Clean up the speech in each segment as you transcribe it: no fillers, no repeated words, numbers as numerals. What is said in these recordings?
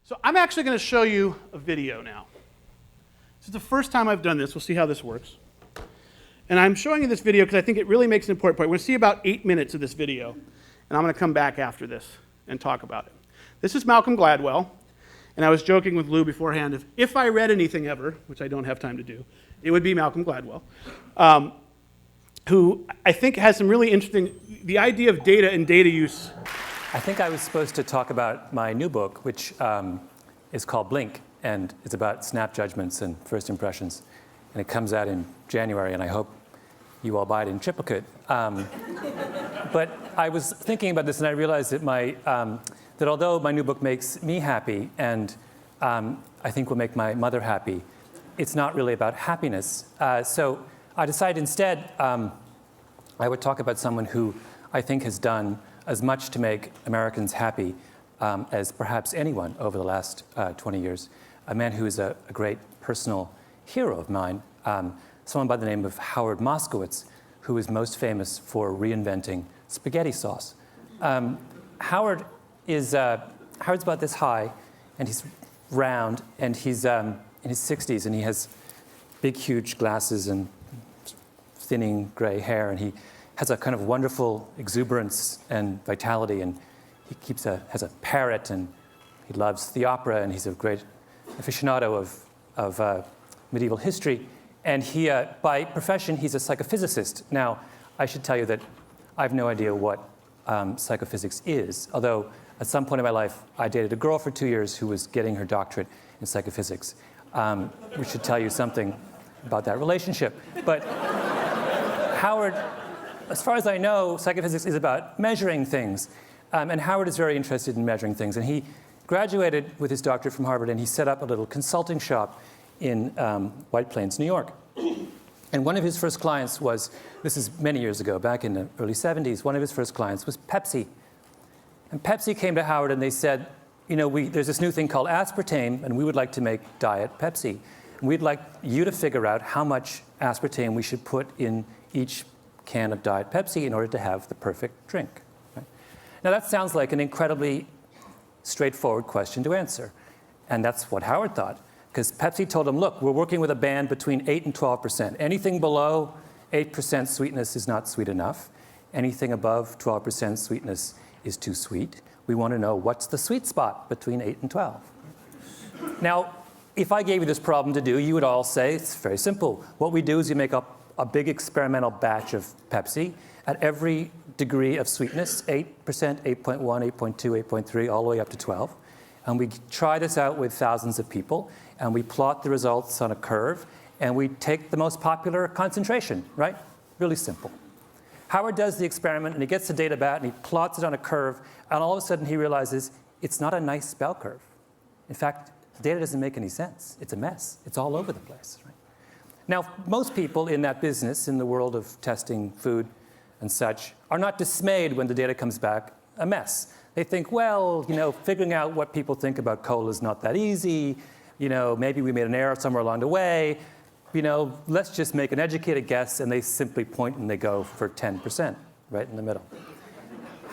So I'm actually going to show you a video now. This is the first time I've done this. We'll see how this works. And I'm showing you this video because I think it really makes an important point. We're going to see about 8 minutes of this video, and I'm going to come back after this and talk about it. This is Malcolm Gladwell, and I was joking with Lou beforehand, if I read anything ever, which I don't have time to do, it would be Malcolm Gladwell, who I think has some really interesting, the idea of data and data use. I think I was supposed to talk about my new book, which is called Blink, and it's about snap judgments and first impressions. And it comes out in January, and I hope you all buy it in triplicate. But I was thinking about this, and I realized that that although my new book makes me happy, and I think will make my mother happy, it's not really about happiness. So I decided instead I would talk about someone who I think has done as much to make Americans happy as perhaps anyone over the last 20 years. A man who is a great personal hero of mine, someone by the name of Howard Moskowitz, who is most famous for reinventing spaghetti sauce. Howard's about this high, and he's round, and he's in his 60s, and he has big, huge glasses and thinning gray hair, and he has a kind of wonderful exuberance and vitality, and he has a parrot, and he loves the opera, and he's a great aficionado of medieval history. And he, by profession, he's a psychophysicist. Now, I should tell you that I have no idea what psychophysics is, although at some point in my life, I dated a girl for 2 years who was getting her doctorate in psychophysics, which should tell you something about that relationship. But Howard, as far as I know, psychophysics is about measuring things. And Howard is very interested in measuring things. And he graduated with his doctorate from Harvard, and he set up a little consulting shop in White Plains, New York. And one of his first clients was, this is many years ago, back in the early 70s, one of his first clients was Pepsi. And Pepsi came to Howard and they said, you know, there's this new thing called aspartame, and we would like to make Diet Pepsi. And we'd like you to figure out how much aspartame we should put in each can of Diet Pepsi in order to have the perfect drink. Right? Now that sounds like an incredibly straightforward question to answer. And that's what Howard thought. Because Pepsi told him, look, we're working with a band between 8 and 12%. Anything below 8% sweetness is not sweet enough. Anything above 12% sweetness is too sweet. We want to know what's the sweet spot between 8 and 12. Now, if I gave you this problem to do, you would all say, it's very simple. What we do is we make up a big experimental batch of Pepsi at every degree of sweetness, 8%, 8.1, 8.2, 8.3, all the way up to 12. And we try this out with thousands of people, and we plot the results on a curve, and we take the most popular concentration, right? Really simple. Howard does the experiment, and he gets the data back, and he plots it on a curve, and all of a sudden he realizes it's not a nice bell curve. In fact, the data doesn't make any sense. It's a mess. It's all over the place, right? Now, most people in that business, in the world of testing food and such, are not dismayed when the data comes back a mess. They think, well, you know, figuring out what people think about cola is not that easy. You know, maybe we made an error somewhere along the way. You know, let's just make an educated guess, and they simply point and they go for 10%, right in the middle.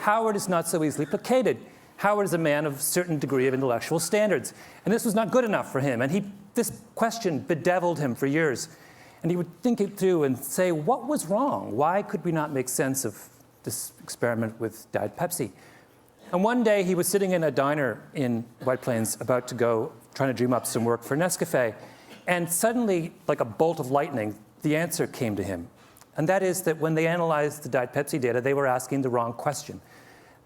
Howard is not so easily placated. Howard is a man of a certain degree of intellectual standards, and this was not good enough for him. And this question bedeviled him for years. And he would think it through and say, what was wrong? Why could we not make sense of this experiment with Diet Pepsi? And one day he was sitting in a diner in White Plains about to go, trying to dream up some work for Nescafe. And suddenly, like a bolt of lightning, the answer came to him. And that is that when they analyzed the Diet Pepsi data, they were asking the wrong question.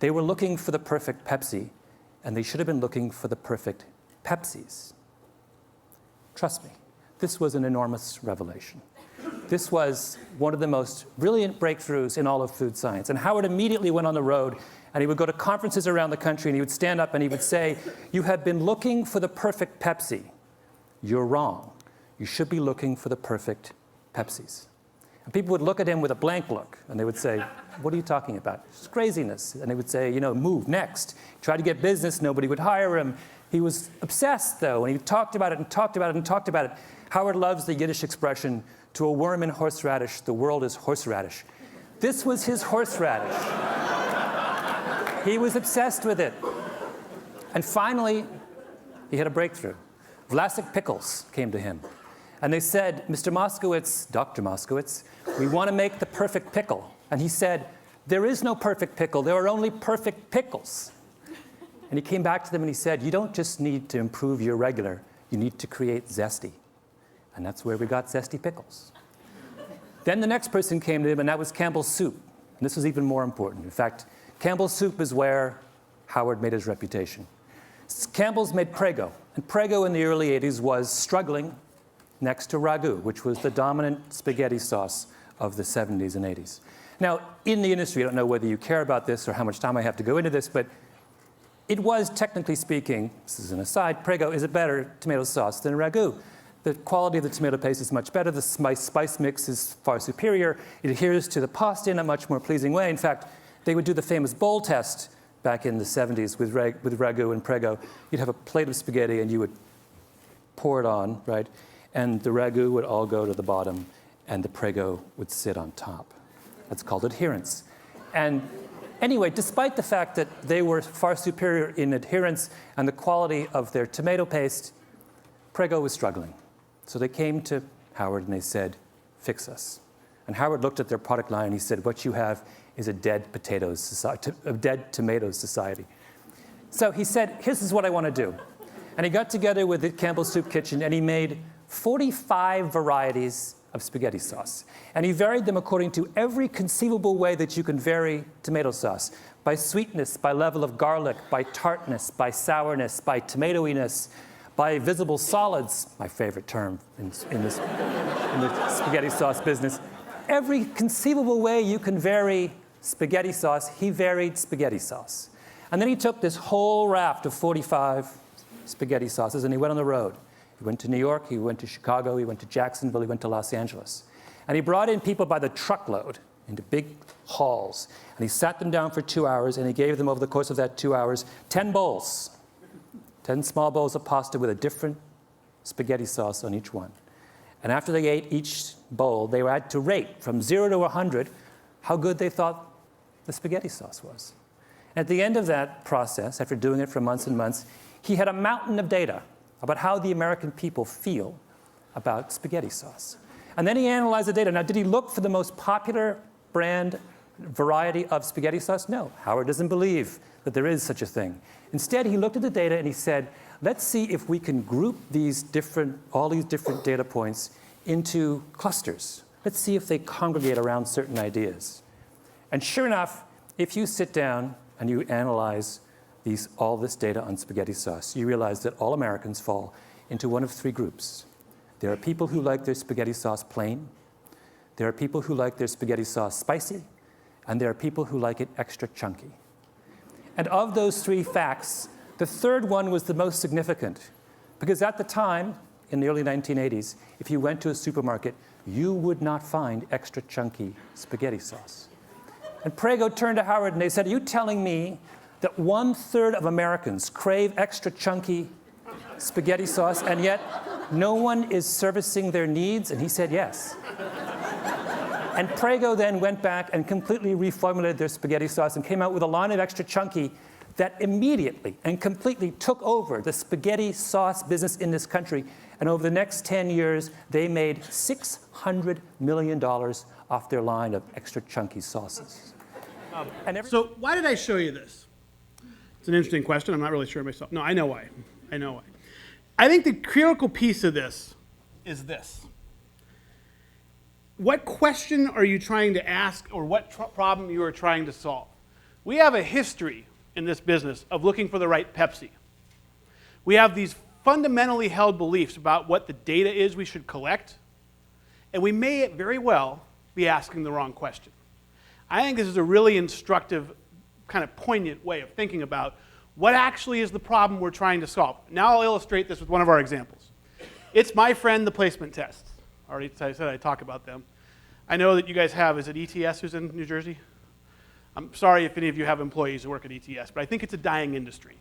They were looking for the perfect Pepsi, and they should have been looking for the perfect Pepsis. Trust me, this was an enormous revelation. This was one of the most brilliant breakthroughs in all of food science. And Howard immediately went on the road, and he would go to conferences around the country, and he would stand up and he would say, you have been looking for the perfect Pepsi. You're wrong. You should be looking for the perfect Pepsis. And people would look at him with a blank look, and they would say, what are you talking about? It's craziness. And they would say, you know, move, next. He tried to get business, nobody would hire him. He was obsessed, though, and he talked about it and talked about it and talked about it. Howard loves the Yiddish expression, to a worm in horseradish, the world is horseradish. This was his horseradish. He was obsessed with it. And finally, he had a breakthrough. Vlasic pickles came to him. And they said, Mr. Moskowitz, Dr. Moskowitz, we want to make the perfect pickle. And he said, there is no perfect pickle. There are only perfect pickles. And he came back to them and he said, you don't just need to improve your regular. You need to create zesty. And that's where we got zesty pickles. Then the next person came to him, and that was Campbell's Soup. And this was even more important. In fact, Campbell's Soup is where Howard made his reputation. Campbell's made Prego. And Prego in the early 80s was struggling next to ragu, which was the dominant spaghetti sauce of the 70s and 80s. Now, in the industry, I don't know whether you care about this or how much time I have to go into this, but it was, technically speaking, this is an aside, Prego is a better tomato sauce than ragu. The quality of the tomato paste is much better. The spice mix is far superior. It adheres to the pasta in a much more pleasing way. In fact, they would do the famous bowl test back in the 70s with ragu and Prego. You'd have a plate of spaghetti, and you would pour it on, right? And the ragu would all go to the bottom, and the Prego would sit on top. That's called adherence. And anyway, despite the fact that they were far superior in adherence and the quality of their tomato paste, Prego was struggling. So they came to Howard and they said, fix us. And Howard looked at their product line and he said, what you have is a dead potatoes society, a dead tomatoes society. So he said, this is what I want to do. And he got together with the Campbell's Soup Kitchen and he made 45 varieties of spaghetti sauce. And he varied them according to every conceivable way that you can vary tomato sauce. By sweetness, by level of garlic, by tartness, by sourness, by tomatoiness, by visible solids, my favorite term in the spaghetti sauce business. Every conceivable way you can vary spaghetti sauce, he varied spaghetti sauce. And then he took this whole raft of 45 spaghetti sauces and he went on the road. He went to New York, he went to Chicago, he went to Jacksonville, he went to Los Angeles. And he brought in people by the truckload into big halls. And he sat them down for 2 hours and he gave them over the course of that 2 hours 10 bowls. 10 small bowls of pasta with a different spaghetti sauce on each one. And after they ate each bowl, they had to rate from 0 to 100 how good they thought the spaghetti sauce was. And at the end of that process, after doing it for months and months, he had a mountain of data about how the American people feel about spaghetti sauce. And then he analyzed the data. Now, did he look for the most popular brand variety of spaghetti sauce? No. Howard doesn't believe that there is such a thing. Instead, he looked at the data and he said, let's see if we can group all these different data points into clusters. Let's see if they congregate around certain ideas. And sure enough, if you sit down and you analyze all this data on spaghetti sauce, you realize that all Americans fall into one of three groups. There are people who like their spaghetti sauce plain. There are people who like their spaghetti sauce spicy. And there are people who like it extra chunky. And of those three facts, the third one was the most significant. Because at the time, in the early 1980s, if you went to a supermarket, you would not find extra chunky spaghetti sauce. And Prego turned to Howard and they said, are you telling me that 1/3 of Americans crave extra chunky spaghetti sauce, and yet no one is servicing their needs? And he said, yes. And Prego then went back and completely reformulated their spaghetti sauce and came out with a line of extra chunky that immediately and completely took over the spaghetti sauce business in this country. And over the next 10 years, they made $600 million off their line of extra chunky sauces. So why did I show you this? It's an interesting question. I'm not really sure myself. No, I know why. I know why. I think the critical piece of this is this. What question are you trying to ask, or what problem you are trying to solve? We have a history in this business of looking for the right Pepsi. We have these fundamentally held beliefs about what the data is we should collect, and we may very well be asking the wrong question. I think this is a really instructive, kind of poignant way of thinking about what actually is the problem we're trying to solve. Now I'll illustrate this with one of our examples. It's my friend, the placement tests. Already I said I'd talk about them. I know that you guys have, is it ETS who's in New Jersey? I'm sorry if any of you have employees who work at ETS, but I think it's a dying industry.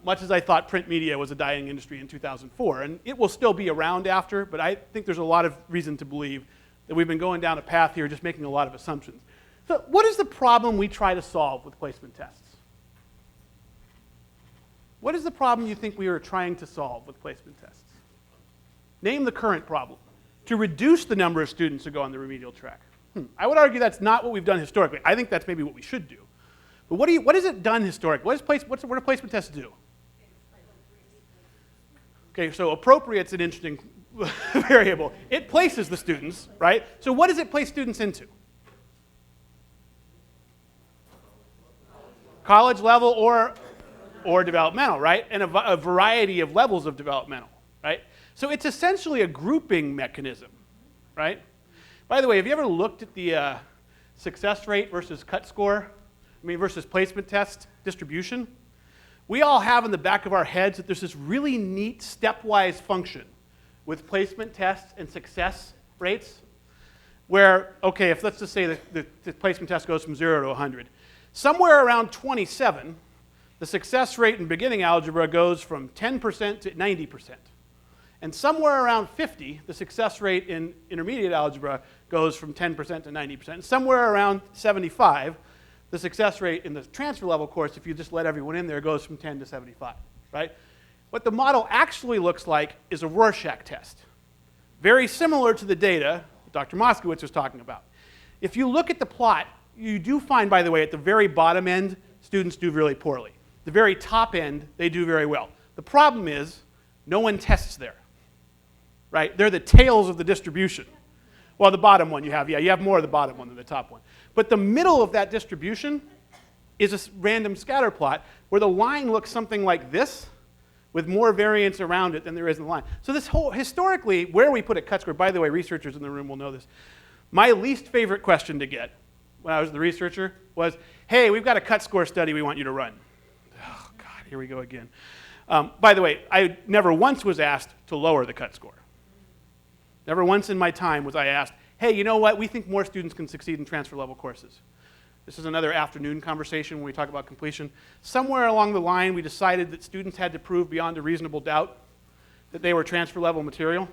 Much as I thought print media was a dying industry in 2004, and it will still be around after, but I think there's a lot of reason to believe that we've been going down a path here just making a lot of assumptions. So what is the problem we try to solve with placement tests? What is the problem you think we are trying to solve with placement tests? Name the current problem. To reduce the number of students who go on the remedial track. I would argue that's not what we've done historically. I think that's maybe what we should do. But what has it done historically? What do placement tests do? Okay, so appropriate's an interesting variable. It places the students, right? So what does it place students into? College level or developmental, right? And a variety of levels of developmental, right? So it's essentially a grouping mechanism, right? By the way, have you ever looked at the success rate versus cut score, versus placement test distribution? We all have in the back of our heads that there's this really neat stepwise function with placement tests and success rates where, okay, if let's just say the placement test goes from 0 to 100, somewhere around 27, the success rate in beginning algebra goes from 10% to 90%. And somewhere around 50, the success rate in intermediate algebra goes from 10% to 90%. And somewhere around 75, the success rate in the transfer level course, if you just let everyone in there, goes from 10 to 75, right? What the model actually looks like is a Rorschach test. Very similar to the data that Dr. Moskowitz was talking about. If you look at the plot, you do find, by the way, at the very bottom end, students do really poorly. The very top end, they do very well. The problem is, no one tests there, right? They're the tails of the distribution. Well, the bottom one you have more of the bottom one than the top one. But the middle of that distribution is a random scatter plot where the line looks something like this with more variance around it than there is in the line. So this whole, historically, where we put a cut score, by the way, researchers in the room will know this, my least favorite question to get when I was the researcher was, hey, we've got a cut score study we want you to run. Oh, God, here we go again. By the way, I never once was asked to lower the cut score. Never once in my time was I asked, hey, you know what, we think more students can succeed in transfer level courses. This is another afternoon conversation when we talk about completion. Somewhere along the line, we decided that students had to prove beyond a reasonable doubt that they were transfer level material.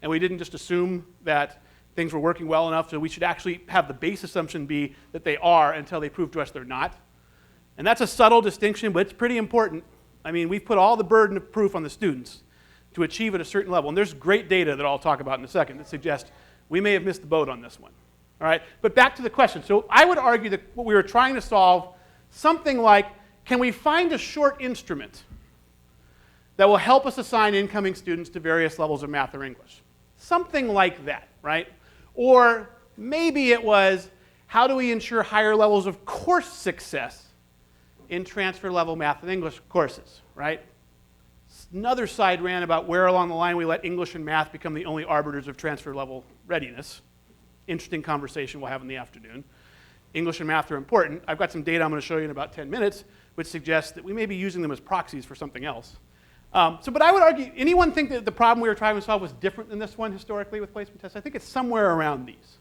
And we didn't just assume that things were working well enough, so we should actually have the base assumption be that they are until they prove to us they're not. And that's a subtle distinction, but it's pretty important. I mean, we've put all the burden of proof on the students to achieve at a certain level. And there's great data that I'll talk about in a second that suggests we may have missed the boat on this one. All right, but back to the question. So I would argue that what we were trying to solve, something like, can we find a short instrument that will help us assign incoming students to various levels of math or English? Something like that, right? Or maybe it was, how do we ensure higher levels of course success in transfer level math and English courses, right? Another side ran about where along the line we let English and math become the only arbiters of transfer level readiness. Interesting conversation we'll have in the afternoon. English and math are important. I've got some data I'm going to show you in about 10 minutes, which suggests that we may be using them as proxies for something else. But I would argue, anyone think that the problem we were trying to solve was different than this one historically with placement tests? I think it's somewhere around these.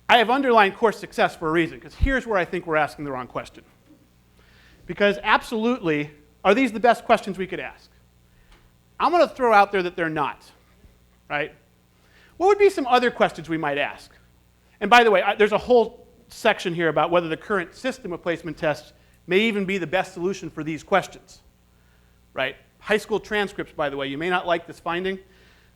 I have underlined course success for a reason, because here's where I think we're asking the wrong question. Because absolutely, are these the best questions we could ask? I'm going to throw out there that they're not, right? What would be some other questions we might ask? And by the way, there's a whole section here about whether the current system of placement tests may even be the best solution for these questions, right? High school transcripts, by the way, you may not like this finding.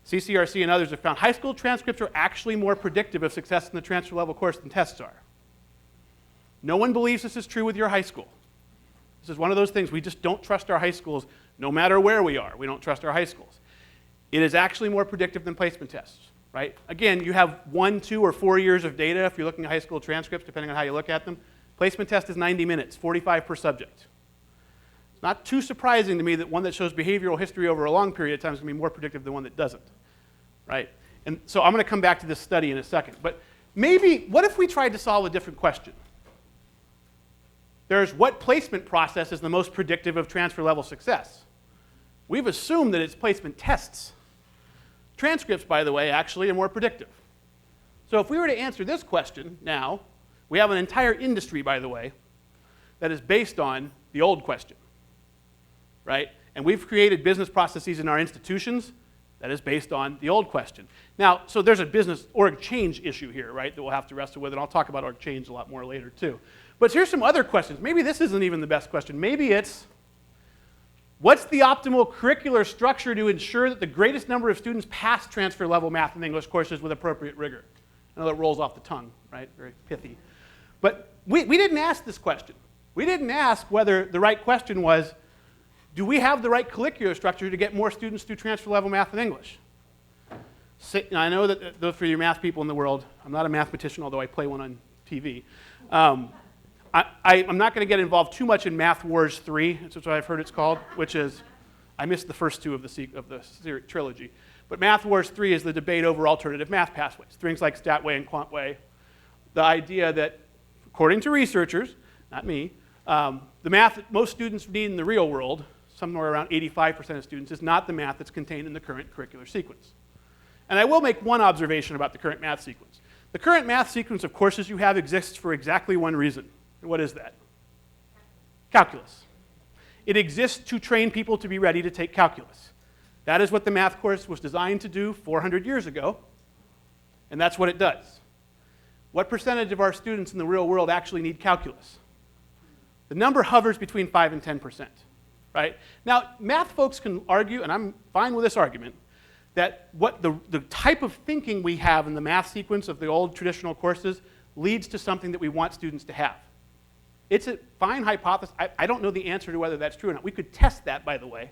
CCRC and others have found high school transcripts are actually more predictive of success in the transfer level course than tests are. No one believes this is true with your high school. This is one of those things, we just don't trust our high schools no matter where we are. We don't trust our high schools. It is actually more predictive than placement tests, right? Again, you have 1, 2, or 4 years of data if you're looking at high school transcripts, depending on how you look at them. Placement test is 90 minutes, 45 per subject. It's not too surprising to me that one that shows behavioral history over a long period of time is going to be more predictive than one that doesn't, right? And so I'm going to come back to this study in a second. But maybe, what if we tried to solve a different question? There's what placement process is the most predictive of transfer level success? We've assumed that it's placement tests. Transcripts, by the way, actually are more predictive. So if we were to answer this question now, we have an entire industry, by the way, that is based on the old question, right? And we've created business processes in our institutions that is based on the old question. Now, so there's a business org change issue here, right, that we'll have to wrestle with, and I'll talk about org change a lot more later, too. But here's some other questions. Maybe this isn't even the best question. Maybe it's, What's the optimal curricular structure to ensure that the greatest number of students pass transfer level math and English courses with appropriate rigor? I know that rolls off the tongue, right? Very pithy. But we didn't ask this question. We didn't ask whether the right question was, do we have the right curricular structure to get more students through transfer level math and English? I know that for your math people in the world, I'm not a mathematician, although I play one on TV. I'm not going to get involved too much in Math Wars 3, that's what I've heard it's called, which is, I missed the first two of the trilogy. But Math Wars 3 is the debate over alternative math pathways, things like Statway and Quantway. The idea that, according to researchers, not me, the math that most students need in the real world, somewhere around 85% of students, is not the math that's contained in the current curricular sequence. And I will make one observation about the current math sequence. The current math sequence of courses you have exists for exactly one reason. And what is that? Calculus. It exists to train people to be ready to take calculus. That is what the math course was designed to do 400 years ago, and that's what it does. What percentage of our students in the real world actually need calculus? The number hovers between 5 and 10%, right? Now, math folks can argue, and I'm fine with this argument, that what the type of thinking we have in the math sequence of the old traditional courses leads to something that we want students to have. It's a fine hypothesis. I don't know the answer to whether that's true or not. We could test that, by the way.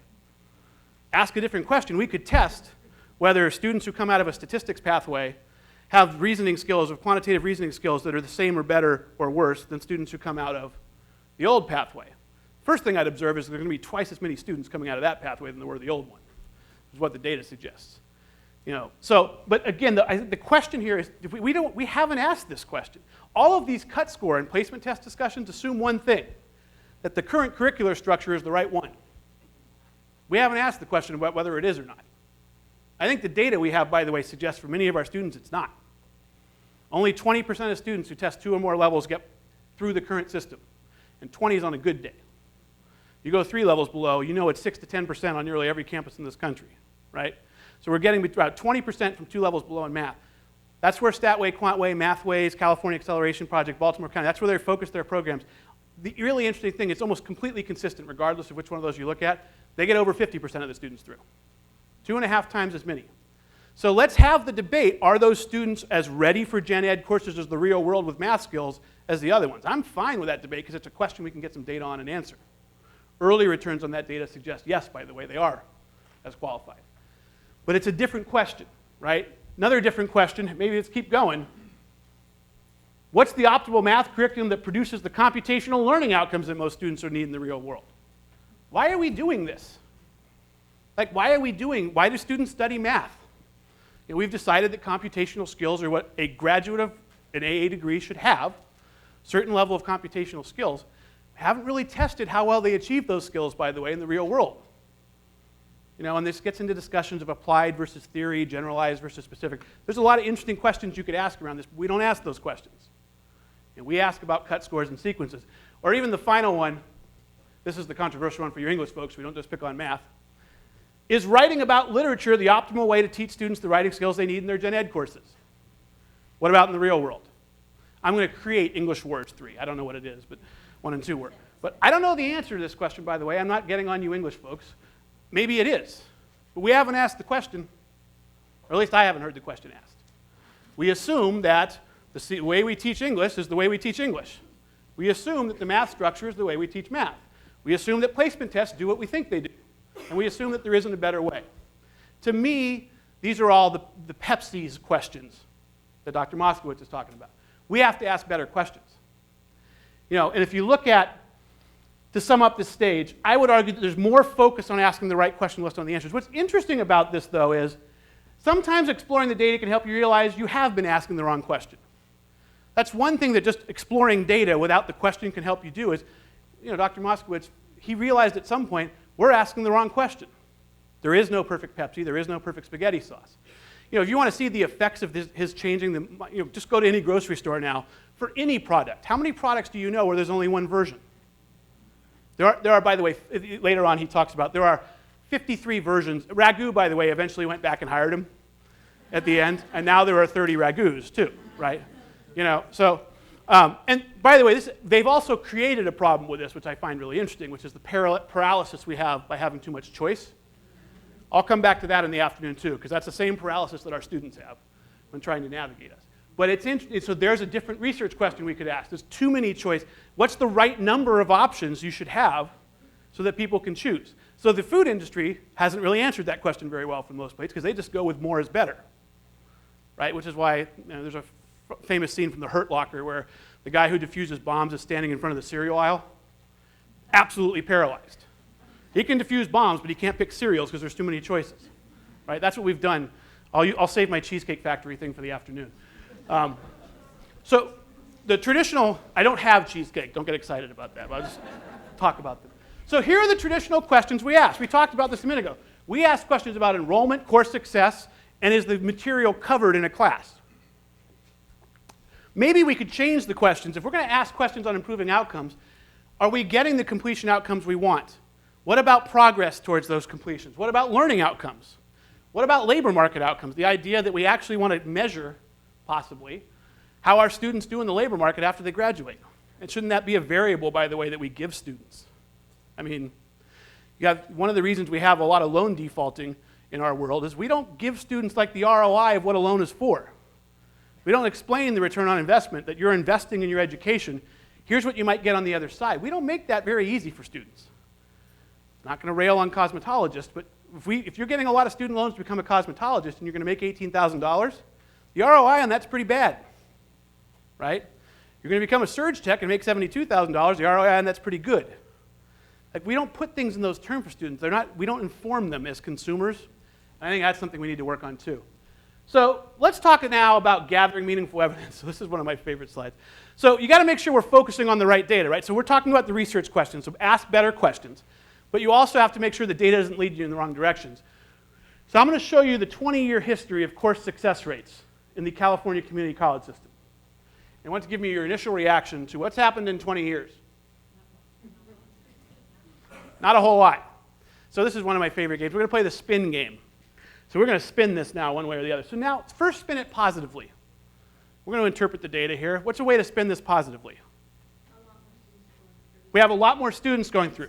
Ask a different question. We could test whether students who come out of a statistics pathway have reasoning skills or quantitative reasoning skills that are the same or better or worse than students who come out of the old pathway. First thing I'd observe is there are going to be twice as many students coming out of that pathway than there were the old one, is what the data suggests. But again, I think the question here is, we haven't asked this question. All of these cut score and placement test discussions assume one thing, that the current curricular structure is the right one. We haven't asked the question about whether it is or not. I think the data we have, by the way, suggests for many of our students it's not. Only 20% of students who test 2 or more levels get through the current system, and 20 is on a good day. You go 3 levels below, you know it's 6 to 10% on nearly every campus in this country, right? So we're getting about 20% from 2 levels below in math. That's where Statway, Quantway, Mathways, California Acceleration Project, Baltimore County, that's where they focus their programs. The really interesting thing, it's almost completely consistent regardless of which one of those you look at. They get over 50% of the students through. 2.5 times as many. So let's have the debate, are those students as ready for gen ed courses as the real world with math skills as the other ones? I'm fine with that debate because it's a question we can get some data on and answer. Early returns on that data suggest yes, by the way, they are as qualified. But it's a different question, right? Another different question, maybe let's keep going. What's the optimal math curriculum that produces the computational learning outcomes that most students need in the real world? Why are we doing this? Why do students study math? We've decided that computational skills are what a graduate of an AA degree should have, a certain level of computational skills. We haven't really tested how well they achieve those skills, by the way, in the real world. And this gets into discussions of applied versus theory, generalized versus specific. There's a lot of interesting questions you could ask around this, but we don't ask those questions. We ask about cut scores and sequences. Or even the final one, this is the controversial one for your English folks, we don't just pick on math. Is writing about literature the optimal way to teach students the writing skills they need in their gen ed courses? What about in the real world? I'm going to create English Words 3. I don't know what it is, but 1 and 2 were. But I don't know the answer to this question, by the way. I'm not getting on you English folks. Maybe it is. But we haven't asked the question, or at least I haven't heard the question asked. We assume that the way we teach English is the way we teach English. We assume that the math structure is the way we teach math. We assume that placement tests do what we think they do. And we assume that there isn't a better way. To me, these are all the Pepsi's questions that Dr. Moskowitz is talking about. We have to ask better questions. And if you look at, to sum up this stage, I would argue that there's more focus on asking the right question less on the answers. What's interesting about this, though, is sometimes exploring the data can help you realize you have been asking the wrong question. That's one thing that just exploring data without the question can help you do is, Dr. Moskowitz, he realized at some point, we're asking the wrong question. There is no perfect Pepsi. There is no perfect spaghetti sauce. If you want to see the effects of his changing, just go to any grocery store now for any product. How many products do you know where there's only one version? There are, by the way, later on he talks about, there are 53 versions. Ragu, by the way, eventually went back and hired him at the end, and now there are 30 Ragus too, right? So And by the way, they've also created a problem with this, which I find really interesting, which is the paralysis we have by having too much choice. I'll come back to that in the afternoon too, because that's the same paralysis that our students have when trying to navigate us. But it's interesting. So there's a different research question we could ask. There's too many choice. What's the right number of options you should have so that people can choose? So the food industry hasn't really answered that question very well for the most places, because they just go with more is better, right? Which is why there's a famous scene from The Hurt Locker where the guy who defuses bombs is standing in front of the cereal aisle, absolutely paralyzed. He can defuse bombs, but he can't pick cereals because there's too many choices, right? That's what we've done. I'll save my Cheesecake Factory thing for the afternoon. So the traditional, I don't have cheesecake. Don't get excited about that. But I'll just talk about them. So here are the traditional questions we ask. We talked about this a minute ago. We ask questions about enrollment, course success, and is the material covered in a class? Maybe we could change the questions. If we're going to ask questions on improving outcomes, are we getting the completion outcomes we want? What about progress towards those completions? What about learning outcomes? What about labor market outcomes? The idea that we actually want to measure, possibly, how our students do in the labor market after they graduate. And shouldn't that be a variable, by the way, that we give students? I mean, one of the reasons we have a lot of loan defaulting in our world is we don't give students like the ROI of what a loan is for. We don't explain the return on investment, that you're investing in your education. Here's what you might get on the other side. We don't make that very easy for students. I'm not going to rail on cosmetologists, but if you're getting a lot of student loans to become a cosmetologist and you're going to make $18,000, the ROI on that's pretty bad, right? You're going to become a surge tech and make $72,000, the ROI on that's pretty good. Like, we don't put things in those terms for students. We don't inform them as consumers. And I think that's something we need to work on too. So let's talk now about gathering meaningful evidence. So this is one of my favorite slides. So you got to make sure we're focusing on the right data, right? So we're talking about the research questions, so ask better questions. But you also have to make sure the data doesn't lead you in the wrong directions. So I'm going to show you the 20-year history of course success rates in the California community college system. And I want to give me your initial reaction to what's happened in 20 years. Not a whole lot. So this is one of my favorite games. We're going to play the spin game. So we're going to spin this now one way or the other. So now, first spin it positively. We're going to interpret the data here. What's a way to spin this positively? We have a lot more students going through.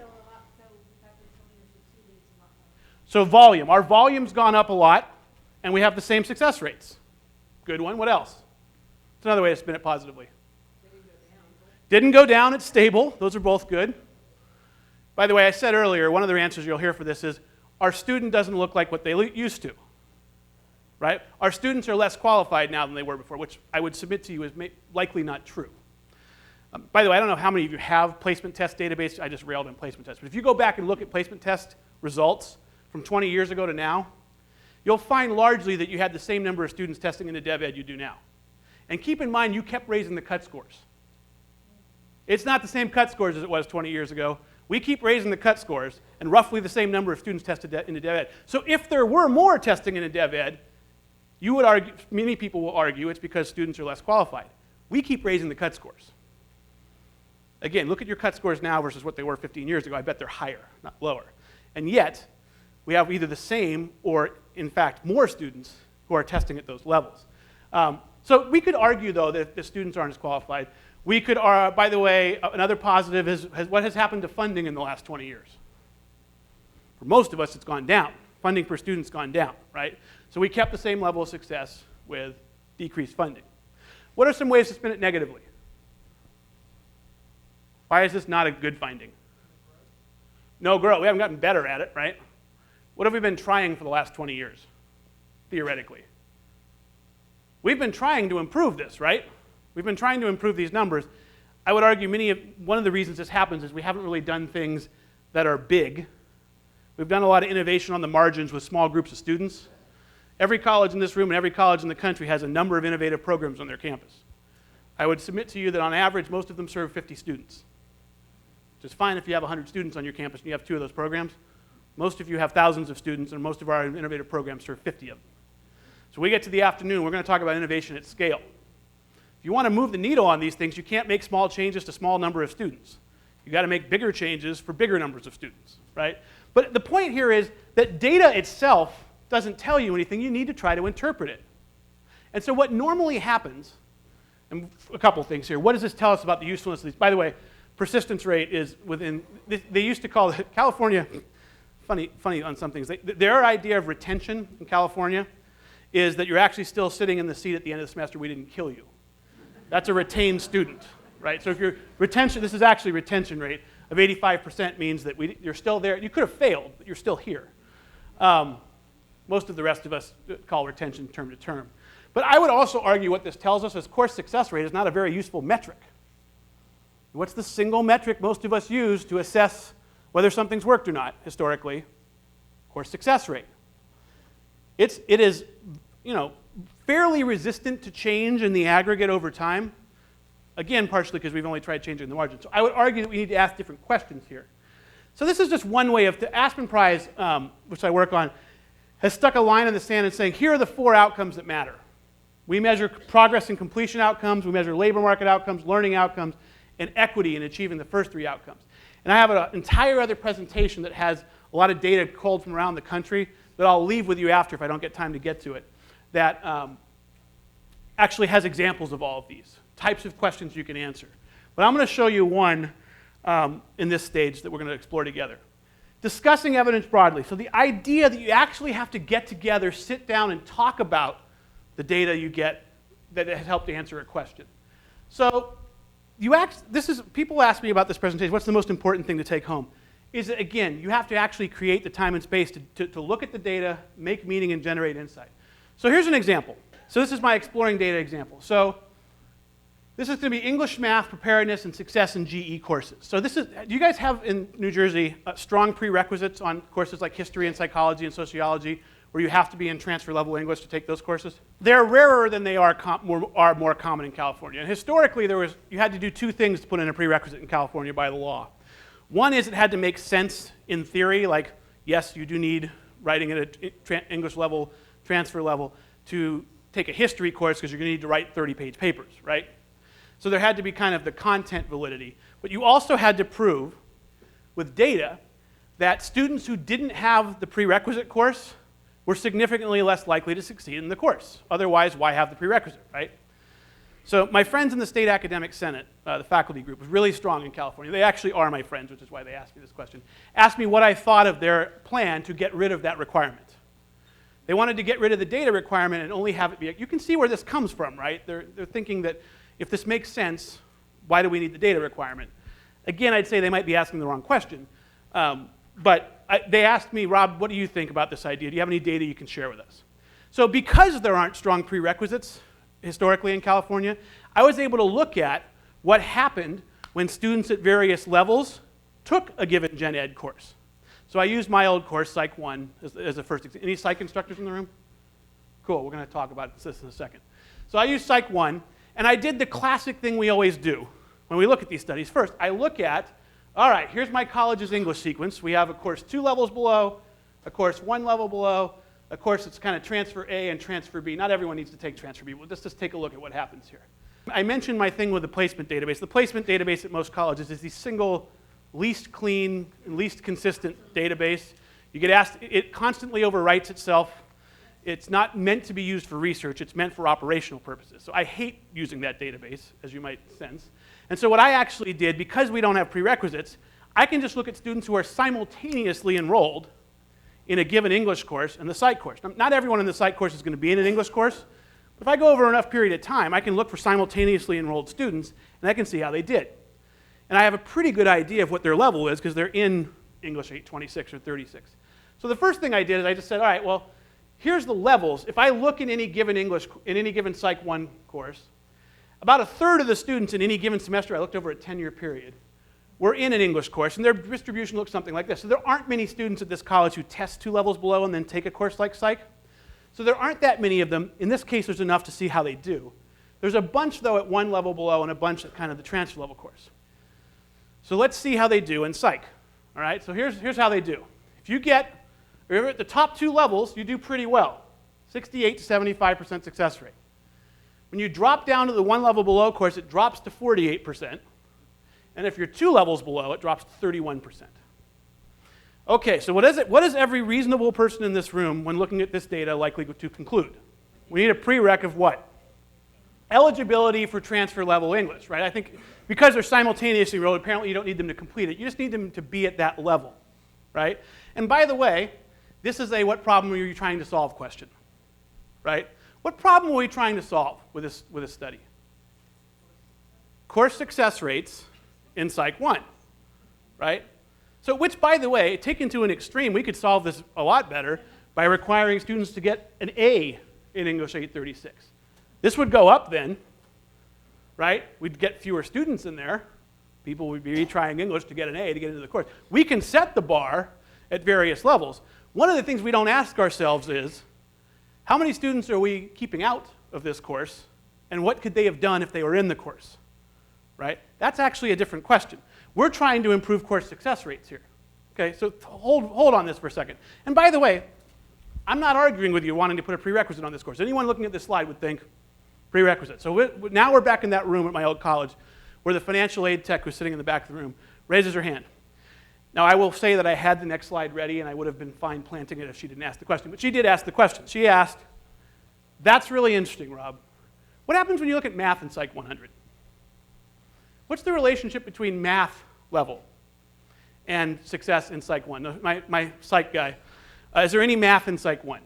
So volume. Our volume's gone up a lot, and we have the same success rates. Good one. What else? It's another way to spin it positively. Didn't go down. It's stable. Those are both good. By the way, I said earlier, one of the answers you'll hear for this is, our student doesn't look like what they used to, right? Our students are less qualified now than they were before, which I would submit to you is likely not true. By the way, I don't know how many of you have placement test database. I just railed on placement tests. But if you go back and look at placement test results from 20 years ago to now, you'll find largely that you had the same number of students testing into DevEd you do now. And keep in mind, you kept raising the cut scores. It's not the same cut scores as it was 20 years ago. We keep raising the cut scores, and roughly the same number of students tested into DevEd. So if there were more testing into DevEd, you would argue, many people will argue, it's because students are less qualified. We keep raising the cut scores. Again, look at your cut scores now versus what they were 15 years ago. I bet they're higher, not lower. And yet, we have either the same or, in fact, more students who are testing at those levels. So we could argue, though, that if the students aren't as qualified. We could, by the way, another positive is what has happened to funding in the last 20 years. For most of us, it's gone down. Funding per student's gone down, right? So we kept the same level of success with decreased funding. What are some ways to spin it negatively? Why is this not a good finding? No growth. We haven't gotten better at it, right? What have we been trying for the last 20 years, theoretically? We've been trying to improve this, right? We've been trying to improve these numbers. I would argue one of the reasons this happens is we haven't really done things that are big. We've done a lot of innovation on the margins with small groups of students. Every college in this room and every college in the country has a number of innovative programs on their campus. I would submit to you that on average, most of them serve 50 students. Which is fine if you have 100 students on your campus and you have 2 of those programs. Most of you have thousands of students, and most of our innovative programs serve 50 of them. So we get to the afternoon, we're going to talk about innovation at scale. If you want to move the needle on these things, you can't make small changes to small number of students. You've got to make bigger changes for bigger numbers of students, right? But the point here is that data itself doesn't tell you anything. You need to try to interpret it. And so what normally happens And a couple things here. What does this tell us about the usefulness of these? By the way, persistence rate is within, they used to call it, California, funny on some things. Their idea of retention in California is that you're actually still sitting in the seat at the end of the semester. We didn't kill you. That's a retained student, right? So if your retention, this is actually retention rate of 85% means that you're still there. You could have failed, but you're still here. Most of the rest of us call retention term to term. But I would also argue what this tells us is course success rate is not a very useful metric. What's the single metric most of us use to assess whether something's worked or not historically? Course success rate. It is, fairly resistant to change in the aggregate over time. Again, partially because we've only tried changing the margin. So I would argue that we need to ask different questions here. So this is just one way of, the Aspen Prize, which I work on, has stuck a line in the sand and saying, here are the 4 outcomes that matter. We measure progress and completion outcomes, we measure labor market outcomes, learning outcomes, and equity in achieving the first 3 outcomes. And I have an entire other presentation that has a lot of data culled from around the country that I'll leave with you after if I don't get time to get to it, that actually has examples of all of these types of questions you can answer. But I'm going to show you one in this stage that we're going to explore together. Discussing evidence broadly. So the idea that you actually have to get together, sit down, and talk about the data you get that has helped to answer a question. So people ask me about this presentation, what's the most important thing to take home? Is that, again, you have to actually create the time and space to look at the data, make meaning, and generate insight. So here's an example. So this is my exploring data example. So this is going to be English, math, preparedness, and success in GE courses. So do you guys have in New Jersey strong prerequisites on courses like history and psychology and sociology, where you have to be in transfer level English to take those courses? They're rarer than they are more common in California. And historically, you had to do 2 things to put in a prerequisite in California by the law. One is it had to make sense in theory, like, yes, you do need writing at an English level, transfer level, to take a history course because you're going to need to write 30-page papers, right? So there had to be kind of the content validity. But you also had to prove with data that students who didn't have the prerequisite course were significantly less likely to succeed in the course. Otherwise, why have the prerequisite, right? So my friends in the State Academic Senate, the faculty group, was really strong in California. They actually are my friends, which is why they asked me this question. Asked me what I thought of their plan to get rid of that requirement. They wanted to get rid of the data requirement and only have it be, you can see where this comes from, right? They're thinking that if this makes sense, why do we need the data requirement? Again, I'd say they might be asking the wrong question. They asked me, Rob, what do you think about this idea? Do you have any data you can share with us? So because there aren't strong prerequisites historically in California, I was able to look at what happened when students at various levels took a given gen ed course. So I used my old course, Psych 1, as a first example. Any psych instructors in the room? Cool, we're going to talk about this in a second. So I used Psych 1, and I did the classic thing we always do when we look at these studies. First, I look at, all right, here's my college's English sequence. We have a course 2 levels below, a course 1 level below, a course that's kind of transfer A and transfer B. Not everyone needs to take transfer B. Well, let's just take a look at what happens here. I mentioned my thing with the placement database. The placement database at most colleges is the single least clean, least consistent database. You get asked, it constantly overwrites itself. It's not meant to be used for research. It's meant for operational purposes. So I hate using that database, as you might sense. And so what I actually did, because we don't have prerequisites, I can just look at students who are simultaneously enrolled in a given English course and the psych course. Now, not everyone in the psych course is going to be in an English course, but if I go over enough period of time, I can look for simultaneously enrolled students, and I can see how they did. And I have a pretty good idea of what their level is because they're in English 826 or 36. So the first thing I did is I just said, all right, well, here's the levels. If I look in any given Psych 1 course, about a third of the students in any given semester, I looked over a 10-year period, were in an English course, and their distribution looks something like this. So there aren't many students at this college who test 2 levels below and then take a course like Psych. So there aren't that many of them. In this case, there's enough to see how they do. There's a bunch, though, at 1 level below and a bunch at kind of the transfer level course. So let's see how they do in Psych. All right, so here's how they do. If you're at the top 2 levels, you do pretty well, 68 to 75% success rate. When you drop down to the 1 level below course, it drops to 48%. And if you're 2 levels below, it drops to 31%. Okay, so what is every reasonable person in this room, when looking at this data, likely to conclude? We need a prereq of what? eligibility for transfer level English, right? I think because they're simultaneously enrolled, apparently you don't need them to complete it. You just need them to be at that level, right? And by the way, this is a what problem are you trying to solve question, right? What problem are we trying to solve with this study? Course success rates in Psych 1, right? So which, by the way, taken to an extreme, we could solve this a lot better by requiring students to get an A in English 836. This would go up then, right? We'd get fewer students in there. People would be retrying English to get an A to get into the course. We can set the bar at various levels. One of the things we don't ask ourselves is, how many students are we keeping out of this course, and what could they have done if they were in the course, right? That's actually a different question. We're trying to improve course success rates here. Okay, so hold on this for a second. And by the way, I'm not arguing with you wanting to put a prerequisite on this course. Anyone looking at this slide would think prerequisite. So now we're back in that room at my old college where the financial aid tech who's sitting in the back of the room raises her hand. Now, I will say that I had the next slide ready, and I would have been fine planting it if she didn't ask the question. But she did ask the question. She asked, that's really interesting, Rob. What happens when you look at math in Psych 100? What's the relationship between math level and success in Psych 1? No, my Psych guy. Is there any math in Psych 1?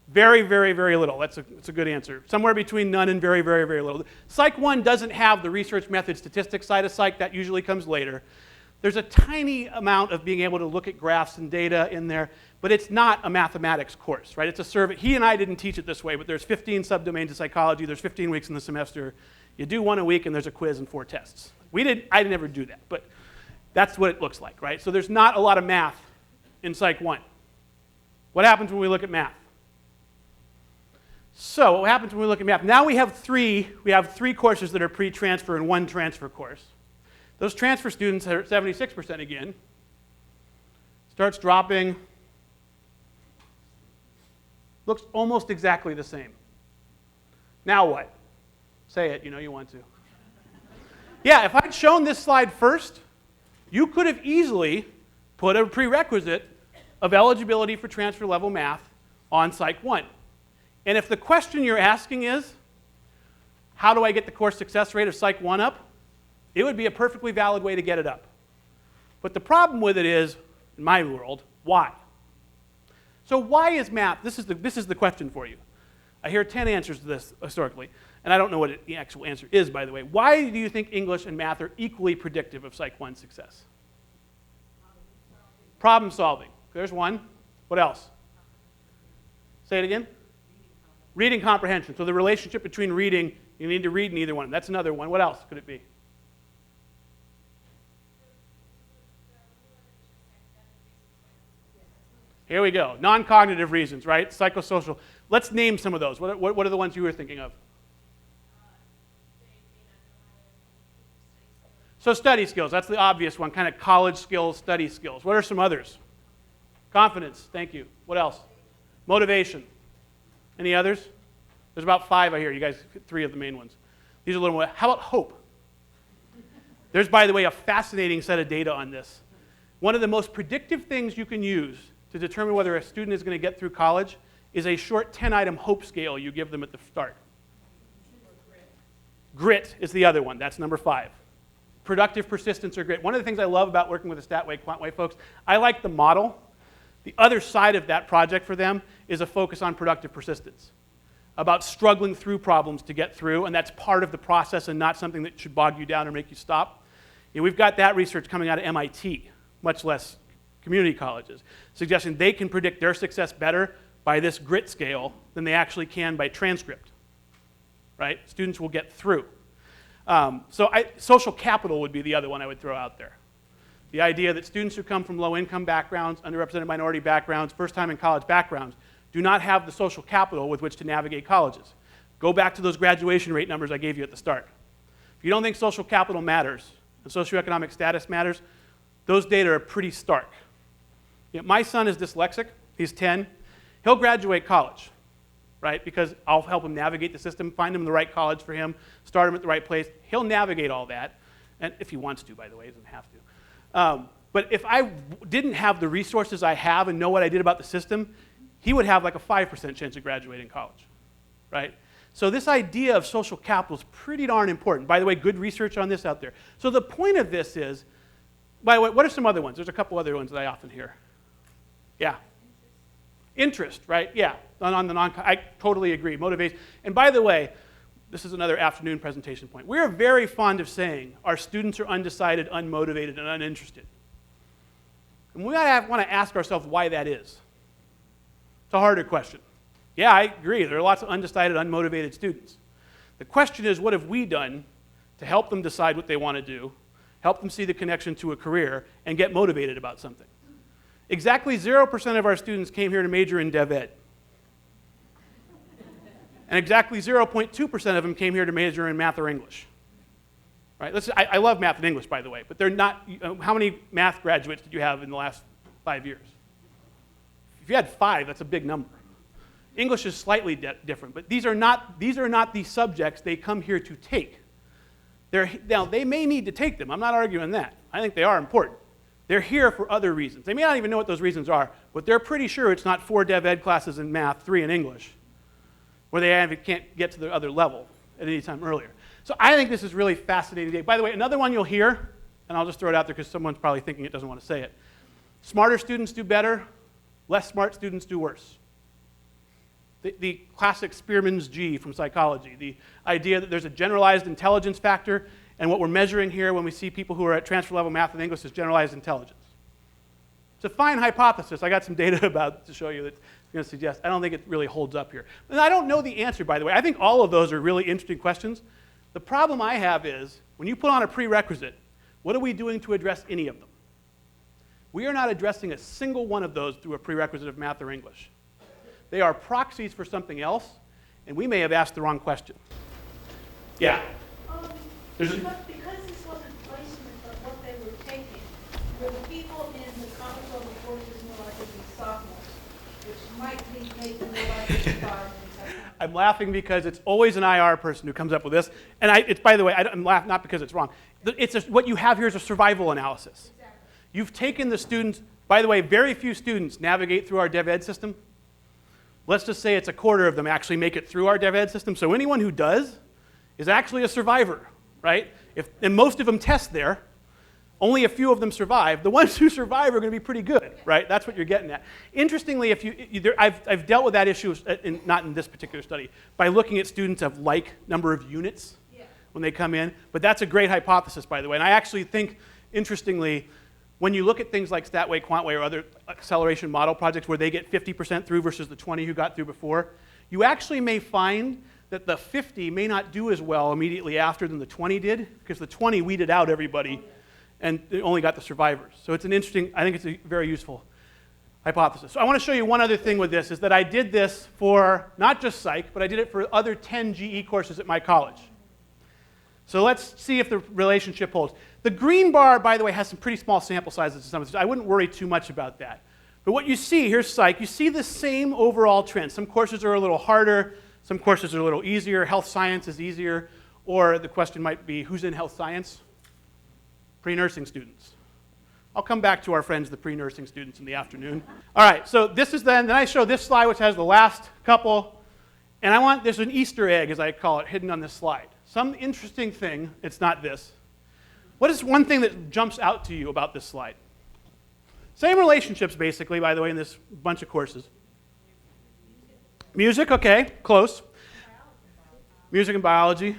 Very, very, very little. That's a good answer. Somewhere between none and very, very, very little. Psych 1 doesn't have the research method statistics side of Psych. That usually comes later. There's a tiny amount of being able to look at graphs and data in there, but it's not a mathematics course, right? It's a survey. He and I didn't teach it this way, but there's 15 subdomains of psychology. There's 15 weeks in the semester. You do one a week, and there's a quiz and 4 tests. I never do that, but that's what it looks like, right? So there's not a lot of math in Psych 1. What happens when we look at math? So what happens when we look at math? Now we have three courses that are pre-transfer and 1 transfer course. Those transfer students are at 76% again. Starts dropping. Looks almost exactly the same. Now what? Say it, you know you want to. Yeah, if I'd shown this slide first, you could have easily put a prerequisite of eligibility for transfer level math on Psych 1. And if the question you're asking is, how do I get the course success rate of Psych 1 up? It would be a perfectly valid way to get it up. But the problem with it is, in my world, why? So why is math? This is the question for you. I hear 10 answers to this historically, and I don't know what the actual answer is, by the way. Why do you think English and math are equally predictive of Psych 1 success? Problem solving. There's one. What else? Say it again. Reading comprehension. So the relationship between reading, you need to read in either one. That's another one. What else could it be? Here we go. Non-cognitive reasons, right? Psychosocial. Let's name some of those. What are the ones you were thinking of? So study skills. That's the obvious one. Kind of college skills, study skills. What are some others? Confidence. Thank you. What else? Motivation. Any others? There's about 5 I hear. You guys, 3 of the main ones. These are a little more. How about hope? There's, by the way, a fascinating set of data on this. One of the most predictive things you can use to determine whether a student is going to get through college is a short 10-item hope scale you give them at the start. Grit is the other one. That's number 5. Productive persistence or grit. One of the things I love about working with the StatWay, QuantWay folks, I like the model. The other side of that project for them is a focus on productive persistence, about struggling through problems to get through, and that's part of the process and not something that should bog you down or make you stop. We've got that research coming out of MIT, much less community colleges, suggesting they can predict their success better by this grit scale than they actually can by transcript, right? Students will get through. Social capital would be the other one I would throw out there. The idea that students who come from low-income backgrounds, underrepresented minority backgrounds, first-time-in-college backgrounds, do not have the social capital with which to navigate colleges. Go back to those graduation rate numbers I gave you at the start. If you don't think social capital matters and socioeconomic status matters, those data are pretty stark. My son is dyslexic. He's 10. He'll graduate college, right? Because I'll help him navigate the system, find him the right college for him, start him at the right place. He'll navigate all that, and if he wants to, by the way, he doesn't have to. But if I didn't have the resources I have and know what I did about the system, he would have like a 5% chance of graduating college, right? So this idea of social capital is pretty darn important. By the way, good research on this out there. So the point of this is, by the way, what are some other ones? There's a couple other ones that I often hear. Yeah. Interest, right? Yeah. I totally agree. Motivation. And by the way, this is another afternoon presentation point. We're very fond of saying our students are undecided, unmotivated, and uninterested. And we want to ask ourselves why that is. It's a harder question. Yeah, I agree. There are lots of undecided, unmotivated students. The question is, what have we done to help them decide what they want to do, help them see the connection to a career, and get motivated about something? Exactly 0% of our students came here to major in Dev Ed. And exactly 0.2% of them came here to major in math or English. Right? I love math and English, by the way, but they're not. How many math graduates did you have in the last 5 years? If you had 5, that's a big number. English is slightly different, but these are not the subjects they come here to take. Now, they may need to take them. I'm not arguing that. I think they are important. They're here for other reasons. They may not even know what those reasons are, but they're pretty sure it's not 4 Dev Ed classes in math, 3 in English, where they can't get to the other level at any time earlier. So I think this is really fascinating. By the way, another one you'll hear, and I'll just throw it out there because someone's probably thinking it doesn't want to say it. Smarter students do better, less smart students do worse. The classic Spearman's G from psychology, the idea that there's a generalized intelligence factor, and what we're measuring here when we see people who are at transfer level math and English is generalized intelligence. It's a fine hypothesis. I got some data to show you that's going to suggest. I don't think it really holds up here. And I don't know the answer, by the way. I think all of those are really interesting questions. The problem I have is, when you put on a prerequisite, what are we doing to address any of them? We are not addressing a single one of those through a prerequisite of math or English. They are proxies for something else, and we may have asked the wrong question. Yeah? Because this wasn't placement of what they were taking, were the people in the college level courses more likely to be sophomores, which might make them more likely to start in second. I'm laughing because it's always an IR person who comes up with this. And it's, by the way, I'm laughing not because it's wrong. What you have here is a survival analysis. Exactly. You've taken the students, by the way, very few students navigate through our Dev Ed system. Let's just say it's a quarter of them actually make it through our Dev Ed system. So anyone who does is actually a survivor, right? And most of them test there. Only a few of them survive. The ones who survive are going to be pretty good, right? That's what you're getting at. Interestingly, I've dealt with that issue, not in this particular study, by looking at students of like number of units when they come in. But that's a great hypothesis, by the way. And I actually think, interestingly, when you look at things like StatWay, QuantWay, or other acceleration model projects where they get 50% through versus the 20 who got through before, you actually may find that the 50 may not do as well immediately after than the 20 did, because the 20 weeded out everybody and they only got the survivors. So it's an interesting, I think it's a very useful hypothesis. So I want to show you one other thing with this, is that I did this for not just psych, but I did it for other 10 GE courses at my college. So let's see if the relationship holds. The green bar, by the way, has some pretty small sample sizes to some of this. I wouldn't worry too much about that. But what you see, here's psych, you see the same overall trend. Some courses are a little harder, some courses are a little easier, health science is easier, or the question might be, who's in health science? Pre-nursing students. I'll come back to our friends, the pre-nursing students, in the afternoon. All right, so this is then I show this slide, which has the last couple, and there's an Easter egg, as I call it, hidden on this slide. Some interesting thing, it's not this. What is one thing that jumps out to you about this slide? Same relationships, basically, by the way, in this bunch of courses. Music, okay, close. Music and biology.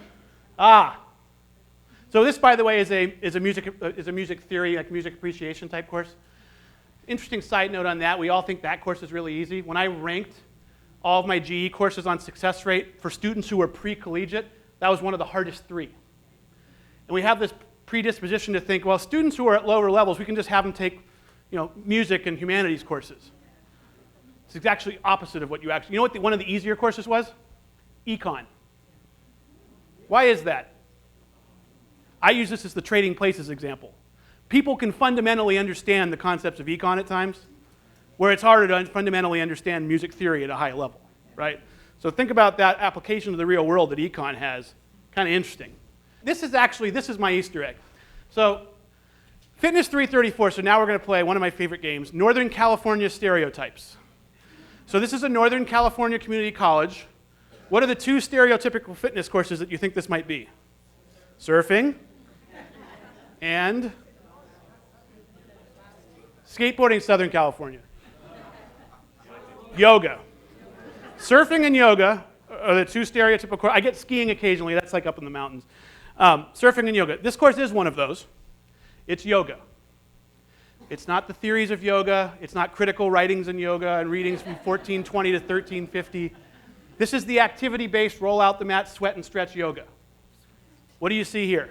So this, by the way, is a music theory, like music appreciation type course. Interesting side note on that, we all think that course is really easy. When I ranked all of my GE courses on success rate for students who were pre-collegiate, that was one of the hardest 3. And we have this predisposition to think, well, students who are at lower levels, we can just have them take, music and humanities courses. It's actually opposite of what you actually, what one of the easier courses was? Econ. Why is that? I use this as the trading places example. People can fundamentally understand the concepts of econ at times, where it's harder to fundamentally understand music theory at a high level, right? So think about that application to the real world that econ has. Kind of interesting. This is my Easter egg. So Fitness 334, so now we're going to play one of my favorite games, Northern California Stereotypes. So this is a Northern California community college What are the two stereotypical fitness courses that you think this might be? Surfing and skateboarding in Southern California. Yoga. Surfing and yoga are the two stereotypical courses. I get skiing occasionally. That's like up in the mountains. Surfing and yoga. This course is one of those. It's yoga. It's not the theories of yoga. It's not critical writings in yoga and readings from 1420 to 1350. This is the activity-based, roll out the mat, sweat and stretch yoga. What do you see here?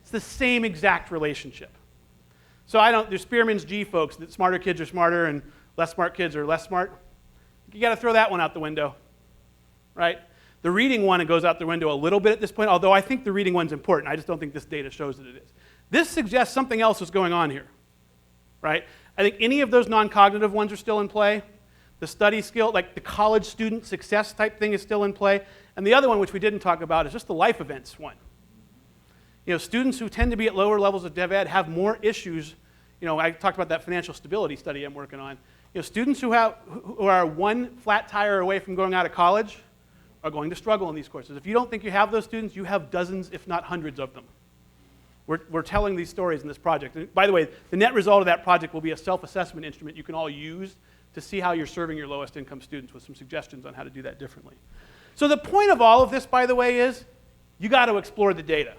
It's the same exact relationship. So there's Spearman's G folks, that smarter kids are smarter and less smart kids are less smart. You got to throw that one out the window, right? The reading one, it goes out the window a little bit at this point, although I think the reading one's important. I just don't think this data shows that it is. This suggests something else is going on here, right? I think any of those non-cognitive ones are still in play. The study skill, like the college student success type thing is still in play. And the other one, which we didn't talk about, is just the life events one. You know, students who tend to be at lower levels of dev ed have more issues. You know, I talked about that financial stability study I'm working on. You know, students who are one flat tire away from going out of college are going to struggle in these courses. If you don't think you have those students, you have dozens, if not hundreds of them. We're telling these stories in this project. And by the way, the net result of that project will be a self-assessment instrument you can all use to see how you're serving your lowest income students with some suggestions on how to do that differently. So the point of all of this, by the way, is you got to explore the data.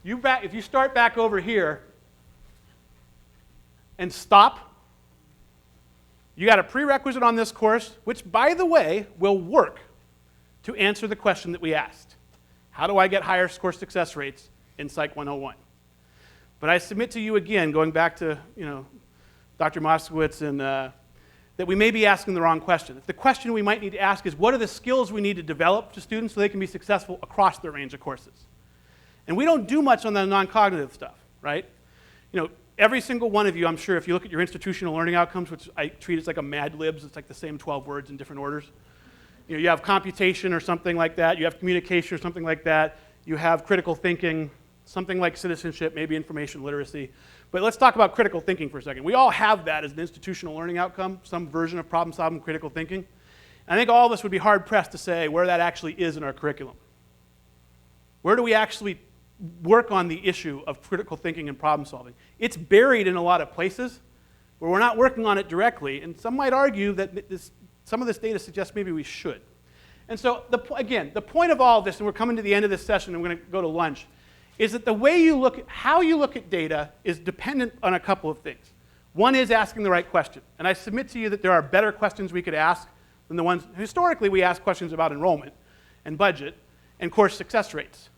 If you start back over here and stop, you got a prerequisite on this course, which, by the way, will work to answer the question that we asked. How do I get higher course success rates in Psych 101? But I submit to you again, going back to Dr. Moskowitz, and that we may be asking the wrong question. The question we might need to ask is, what are the skills we need to develop to students so they can be successful across their range of courses? And we don't do much on the non-cognitive stuff, right? You know, every single one of you, I'm sure, if you look at your institutional learning outcomes, which I treat as like a Mad Libs, it's like the same 12 words in different orders. You know, you have computation or something like that. You have communication or something like that. You have critical thinking, something like citizenship, maybe information literacy. But let's talk about critical thinking for a second. We all have that as an institutional learning outcome, some version of problem solving, critical thinking. And I think all of us would be hard pressed to say where that actually is in our curriculum. Where do we actually work on the issue of critical thinking and problem solving? It's buried in a lot of places where we're not working on it directly, and some might argue that some of this data suggests maybe we should. And so, again, the point of all of this, and we're coming to the end of this session and we're going to go to lunch, is that the way you look at, how you look at data is dependent on a couple of things. One is asking the right question. And I submit to you that there are better questions we could ask than the ones, historically we ask questions about enrollment and budget and course success rates.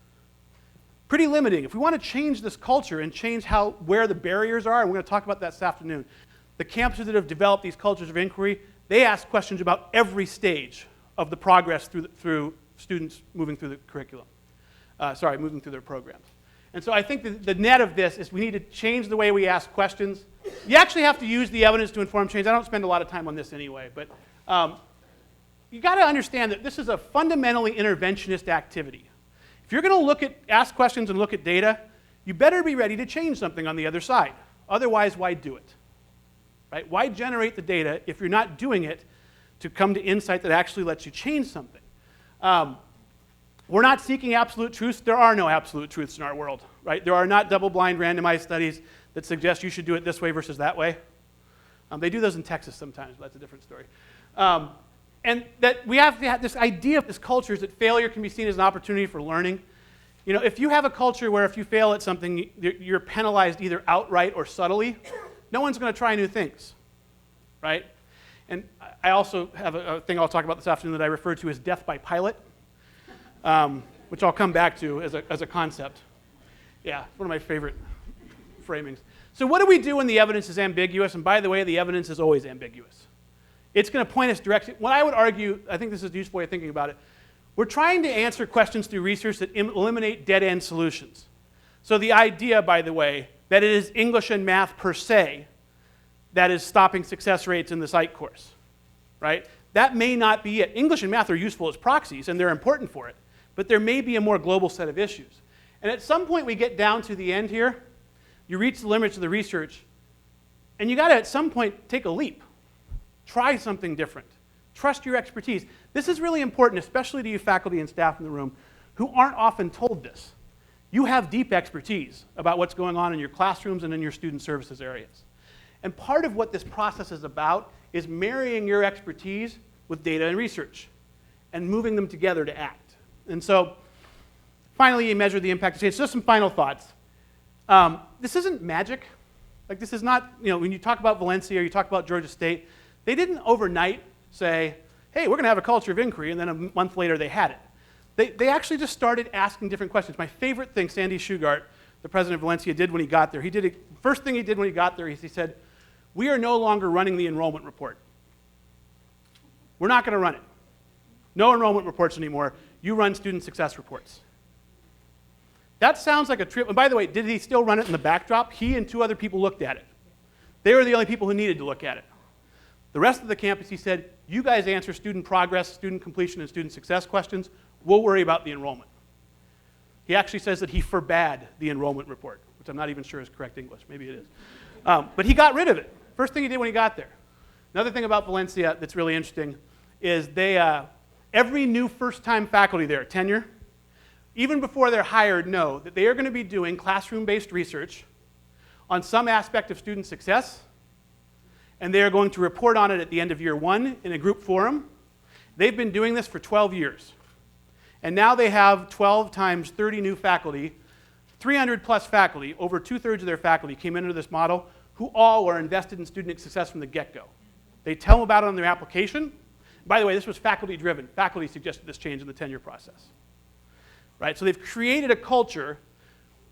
Pretty limiting. If we want to change this culture and change where the barriers are, and we're going to talk about that this afternoon, the campuses that have developed these cultures of inquiry, they ask questions about every stage of the progress through students moving through the curriculum. Moving through their programs. And so I think the net of this is we need to change the way we ask questions. You actually have to use the evidence to inform change. I don't spend a lot of time on this anyway, but you got to understand that this is a fundamentally interventionist activity. If you're going to ask questions and look at data, you better be ready to change something on the other side. Otherwise, why do it? Right? Why generate the data if you're not doing it to come to insight that actually lets you change something? We're not seeking absolute truths. There are no absolute truths in our world, right? There are not double-blind randomized studies that suggest you should do it this way versus that way. They do those in Texas sometimes, but that's a different story. And that we have to have this idea of this culture is that failure can be seen as an opportunity for learning. You know, if you have a culture where if you fail at something, you're penalized either outright or subtly, no one's going to try new things, right? And I also have a thing I'll talk about this afternoon that I refer to as death by pilot. Which I'll come back to as a concept. Yeah, one of my favorite framings. So what do we do when the evidence is ambiguous? And by the way, the evidence is always ambiguous. It's going to point us directly. What I would argue, I think this is a useful way of thinking about it, we're trying to answer questions through research that eliminate dead-end solutions. So the idea, by the way, that it is English and math per se that is stopping success rates in the psych course, right? That may not be it. English and math are useful as proxies, and they're important for it. But there may be a more global set of issues. And at some point we get down to the end here, you reach the limits of the research, and you got to at some point take a leap. Try something different. Trust your expertise. This is really important, especially to you faculty and staff in the room who aren't often told this. You have deep expertise about what's going on in your classrooms and in your student services areas. And part of what this process is about is marrying your expertise with data and research and moving them together to act. And so, finally, you measure the impact of change. Just some final thoughts. This isn't magic. Like, this is not, when you talk about Valencia or you talk about Georgia State, they didn't overnight say, hey, we're going to have a culture of inquiry, and then a month later they had it. They actually just started asking different questions. My favorite thing Sandy Shugart, the president of Valencia, did when he got there, first thing he did when he got there is he said, we are no longer running the enrollment report. We're not going to run it. No enrollment reports anymore. You run student success reports. That sounds like a trip. And by the way, did he still run it in the backdrop? He and 2 other people looked at it. They were the only people who needed to look at it. The rest of the campus, he said, you guys answer student progress, student completion, and student success questions. We'll worry about the enrollment. He actually says that he forbade the enrollment report, which I'm not even sure is correct English. Maybe it is. But he got rid of it. First thing he did when he got there. Another thing about Valencia that's really interesting is every new first-time faculty there, tenure, even before they're hired, know that they are going to be doing classroom-based research on some aspect of student success, and they are going to report on it at the end of year 1 in a group forum. They've been doing this for 12 years. And now they have 12 times 30 new faculty, 300 plus faculty, over 2/3 of their faculty came into this model, who all are invested in student success from the get-go. They tell them about it on their application. By the way, this was faculty-driven. Faculty suggested this change in the tenure process. Right? So they've created a culture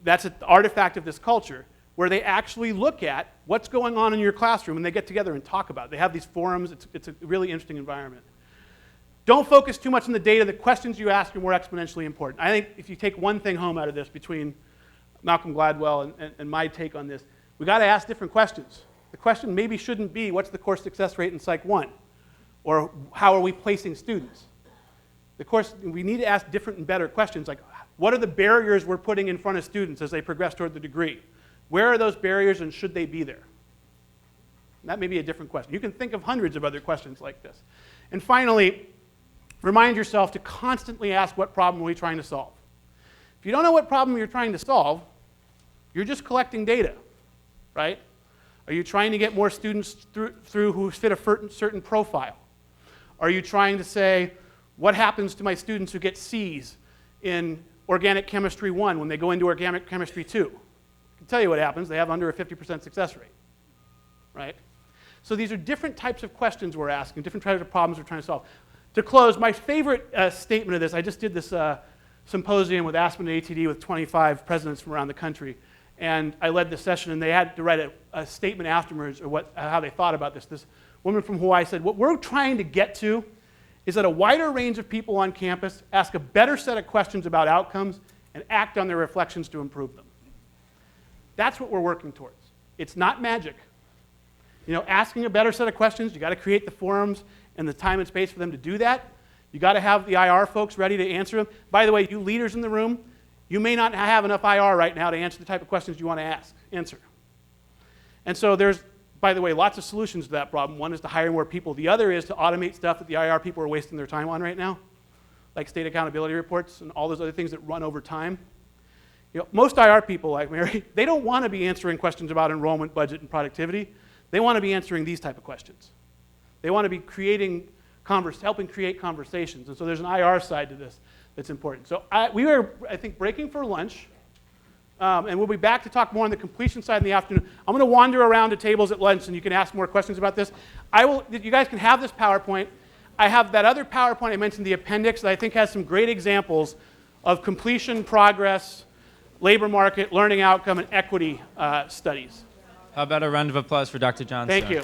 that's an artifact of this culture where they actually look at what's going on in your classroom and they get together and talk about it. They have these forums. It's a really interesting environment. Don't focus too much on the data. The questions you ask are more exponentially important. I think if you take one thing home out of this between Malcolm Gladwell and my take on this, we got to ask different questions. The question maybe shouldn't be, what's the course success rate in Psych 1? Or how are we placing students? We need to ask different and better questions, like what are the barriers we're putting in front of students as they progress toward the degree? Where are those barriers and should they be there? That may be a different question. You can think of hundreds of other questions like this. And finally, remind yourself to constantly ask, what problem are we trying to solve? If you don't know what problem you're trying to solve, you're just collecting data, right? Are you trying to get more students through who fit a certain profile? Are you trying to say, what happens to my students who get C's in Organic Chemistry 1 when they go into Organic Chemistry 2? I can tell you what happens. They have under a 50% success rate, right? So these are different types of questions we're asking, different types of problems we're trying to solve. To close, my favorite statement of this, I just did this symposium with Aspen and ATD with 25 presidents from around the country. And I led this session, and they had to write a statement afterwards or how they thought about this. This woman from Hawaii said, what we're trying to get to is that a wider range of people on campus ask a better set of questions about outcomes and act on their reflections to improve them. That's what we're working towards. It's not magic. Asking a better set of questions, you got to create the forums and the time and space for them to do that. You got to have the IR folks ready to answer them. By the way, you leaders in the room, you may not have enough IR right now to answer the type of questions you want to answer. And so there's, by the way, lots of solutions to that problem. One is to hire more people. The other is to automate stuff that the IR people are wasting their time on right now, like state accountability reports and all those other things that run over time. Most IR people, like Mary, they don't want to be answering questions about enrollment, budget, and productivity. They want to be answering these type of questions. They want to be helping create conversations. And so there's an IR side to this that's important. So we are, I think, breaking for lunch. And we'll be back to talk more on the completion side in the afternoon. I'm going to wander around to tables at lunch, and you can ask more questions about this. You guys can have this PowerPoint. I have that other PowerPoint I mentioned, the appendix, that I think has some great examples of completion, progress, labor market, learning outcome, and equity studies. How about a round of applause for Dr. Johnstone? Thank you.